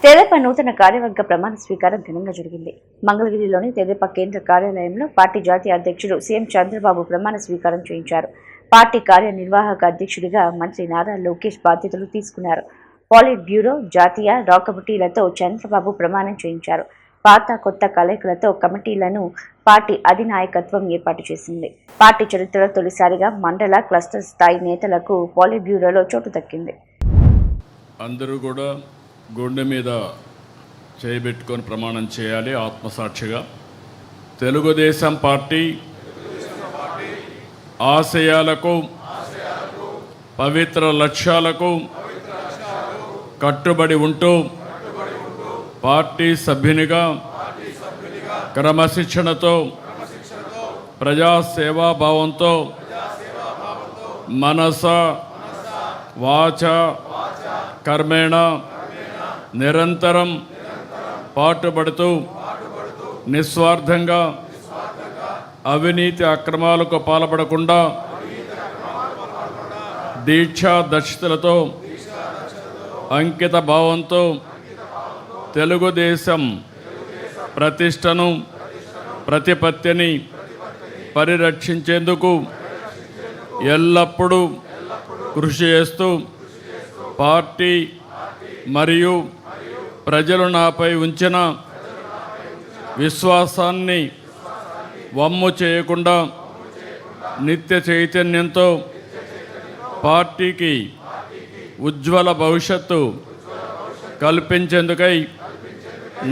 తెదేపా నూతన కార్యవర్గ ప్రమాణ స్వీకారం ఘనంగా జరిగింది. మంగళగిరిలోని తెదేపా కేంద్ర కార్యాలయంలో పార్టీ జాతీయ అధ్యక్షుడు సీఎం చంద్రబాబు ప్రమాణ స్వీకారం చేయించారు. పార్టీ కార్యనిర్వాహక అధ్యక్షుడిగా మంత్రి నారా లోకేష్ బాధ్యతలు తీసుకున్నారు. పాలిట్ బ్యూరో, జాతీయ రా కమిటీలతో చంద్రబాబు ప్రమాణం చేయించారు. పాత కొత్త కలయికలతో కమిటీలను పార్టీ అధినాయకత్వం ఏర్పాటు చేసింది. పార్టీ చరిత్రలో తొలిసారిగా మండల, క్లస్టర్ స్థాయి నేతలకు పాలిట్ బ్యూరోలో చోటు దక్కింది. అందరూ కూడా గుండె మీద చేయబెట్టుకొని ప్రమాణం చేయాలి. ఆత్మసాక్షిగా తెలుగుదేశం పార్టీ ఆశయాలకు, పవిత్ర లక్ష్యాలకు కట్టుబడి ఉంటూ పార్టీ సభ్యునిగా క్రమశిక్షణతో, ప్రజాసేవాభావంతో మనస, వాచ, కర్మేణ నిరంతరం పాటుపడుతూ నిస్వార్థంగా అవినీతి అక్రమాలకు పాల్పడకుండా దీక్షా దక్షతలతో, అంకిత భావంతో తెలుగుదేశం ప్రతిష్టను, ప్రతిపత్తిని పరిరక్షించేందుకు ఎల్లప్పుడూ కృషి చేస్తూ పార్టీ మరియు ప్రజలు నాపై ఉంచిన విశ్వాసాన్ని వమ్ము చేయకుండా నిత్య చైతన్యంతో పార్టీకి ఉజ్వల భవిష్యత్తు కల్పించేందుకై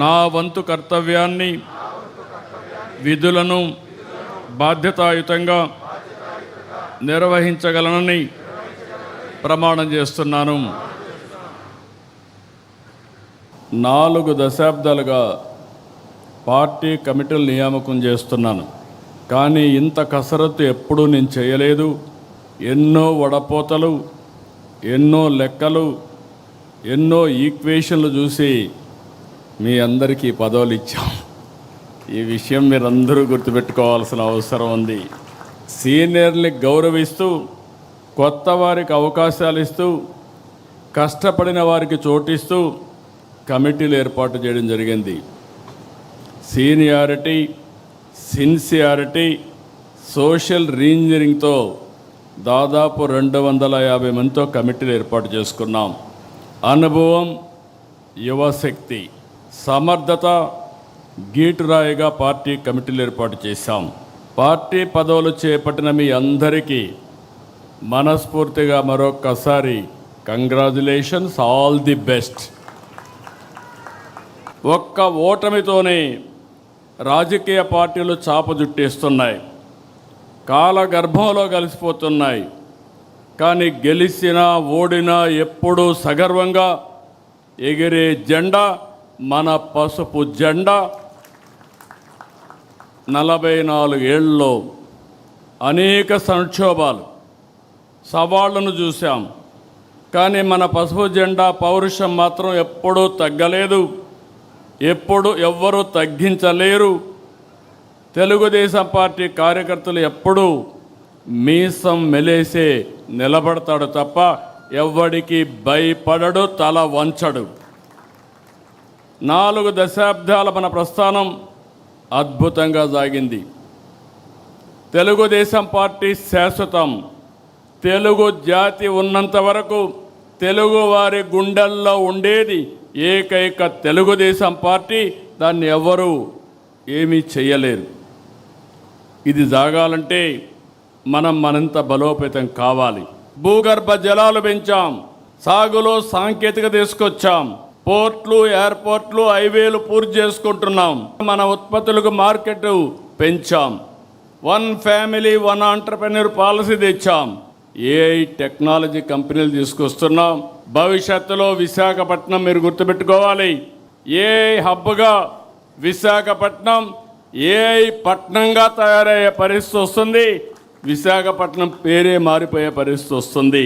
నా వంతు కర్తవ్యాన్ని, విధులను బాధ్యతాయుతంగా నిర్వహించగలనని ప్రమాణం చేస్తున్నాను. 4 దశాబ్దాలుగా పార్టీ కమిటీలు నియామకం చేస్తున్నాను, కానీ ఇంత కసరత్తు ఎప్పుడూ నేను చేయలేదు. ఎన్నో వడపోతలు, ఎన్నో లెక్కలు, ఎన్నో ఈక్వేషన్లు చూసి మీ అందరికీ పదవులు ఇచ్చాం. ఈ విషయం మీరందరూ గుర్తుపెట్టుకోవాల్సిన అవసరం ఉంది. సీనియర్ని గౌరవిస్తూ, కొత్త వారికి అవకాశాలు ఇస్తూ, కష్టపడిన వారికి చోటిస్తూ కమిటీలు ఏర్పాటు చేయడం జరిగింది. సీనియారిటీ, సిన్సియారిటీ, సోషల్ రీఇంజనీరింగ్తో దాదాపు 250 మందితో కమిటీలు ఏర్పాటు చేసుకున్నాం. అనుభవం, యువశక్తి, సమర్థత గీటురాయిగా పార్టీ కమిటీలు ఏర్పాటు చేశాం. పార్టీ పదవులు చేపట్టిన మీ అందరికీ మనస్ఫూర్తిగా మరొక్కసారి కంగ్రాచులేషన్స్, ఆల్ ది బెస్ట్. ఒక్క ఓటమితోనే రాజకీయ పార్టీలు చాప జుట్టేస్తున్నాయి, కాలగర్భంలో కలిసిపోతున్నాయి. కానీ గెలిచినా ఓడినా ఎప్పుడూ సగర్వంగా ఎగిరే జెండా మన పసుపు జెండా. 44 ఏళ్ళలో అనేక సంక్షోభాలు, సవాళ్లను చూశాం, కానీ మన పసుపు జెండా పౌరుషం మాత్రం ఎప్పుడూ తగ్గలేదు, ఎప్పుడు ఎవ్వరూ తగ్గించలేరు. తెలుగుదేశం పార్టీ కార్యకర్తలు ఎప్పుడూ మీసం మెలేసే నిలబడతాడు తప్ప ఎవ్వడికి భయపడడు, తల వంచడు. 4 దశాబ్దాల మన ప్రస్థానం అద్భుతంగా సాగింది. తెలుగుదేశం పార్టీ శాశ్వతం. తెలుగు జాతి ఉన్నంత వరకు తెలుగు వారి గుండెల్లో ఉండేది ఏకైక తెలుగుదేశం పార్టీ. దాన్ని ఎవరు ఏమీ చేయలేరు. ఇది జాగాలంటే మనం మరింత బలోపేతం కావాలి. భూగర్భ జలాలు పెంచాం, సాగులో సాంకేతికత తీసుకొచ్చాం, పోర్ట్లు, ఎయిర్పోర్ట్లు, హైవేలు పూర్తి చేసుకుంటున్నాం. మన ఉత్పత్తులకు మార్కెట్ పెంచాం. 1 ఫ్యామిలీ 1 ఆంటర్‌ప్రెన్యూర్ పాలసీ తెచ్చాం. ఏఐ టెక్నాలజీ కంపెనీలు తీసుకొస్తున్నాం. భవిష్యత్తులో విశాఖపట్నం మీరు గుర్తుపెట్టుకోవాలి, ఏఐ హబ్గా విశాఖపట్నం ఏఐ పట్నంగా తయారయ్యే పరిస్థితి వస్తుంది. విశాఖపట్నం పేరే మారిపోయే పరిస్థితి వస్తుంది.